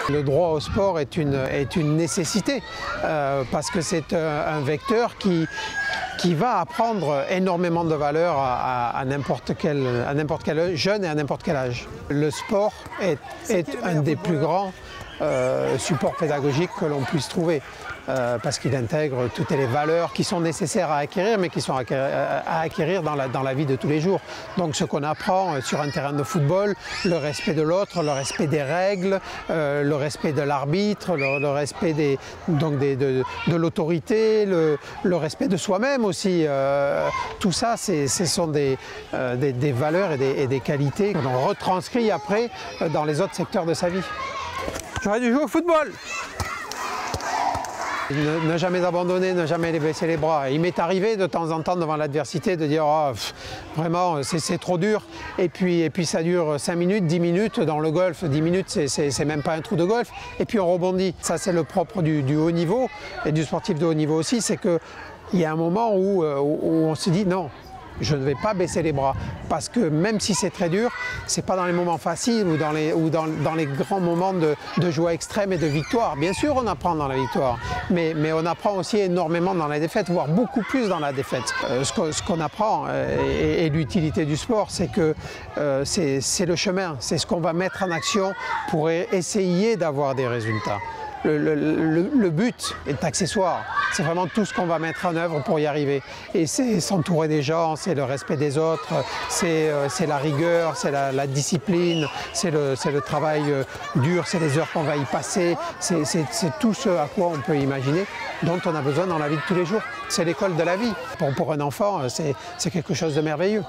Le droit au sport est une nécessité parce que c'est un vecteur qui va apprendre énormément de valeur à n'importe quel jeune et à n'importe quel âge. Le sport est un des plus grands supports pédagogiques que l'on puisse trouver parce qu'il intègre toutes les valeurs qui sont nécessaires à acquérir mais qui sont à acquérir dans la vie de tous les jours. Donc ce qu'on apprend sur un terrain de football, le respect de l'autre, le respect des règles, le respect de l'arbitre, le respect de l'autorité, le respect de soi-même aussi. Tout ça, ce sont des valeurs et des qualités que l'on retranscrit après dans les autres secteurs de sa vie. J'aurais dû jouer au football. Ne jamais abandonner, ne jamais baisser les bras. Il m'est arrivé de temps en temps devant l'adversité de dire oh, vraiment c'est trop dur et puis ça dure 5 minutes, 10 minutes dans le golf, 10 minutes c'est même pas un trou de golf et puis on rebondit. Ça c'est le propre du haut niveau et du sportif de haut niveau aussi, c'est qu'il y a un moment où on se dit non. Je ne vais pas baisser les bras parce que même si c'est très dur, ce n'est pas dans les moments faciles ou dans les grands moments de joie extrême et de victoire. Bien sûr, on apprend dans la victoire, mais on apprend aussi énormément dans la défaite, voire beaucoup plus dans la défaite. Ce qu'on apprend et l'utilité du sport, c'est que c'est le chemin, c'est ce qu'on va mettre en action pour essayer d'avoir des résultats. Le but est accessoire, c'est vraiment tout ce qu'on va mettre en œuvre pour y arriver. Et c'est s'entourer des gens, c'est le respect des autres, c'est la rigueur, c'est la discipline, c'est le travail dur, c'est les heures qu'on va y passer, c'est tout ce à quoi on peut imaginer, dont on a besoin dans la vie de tous les jours. C'est l'école de la vie. Pour un enfant, c'est quelque chose de merveilleux.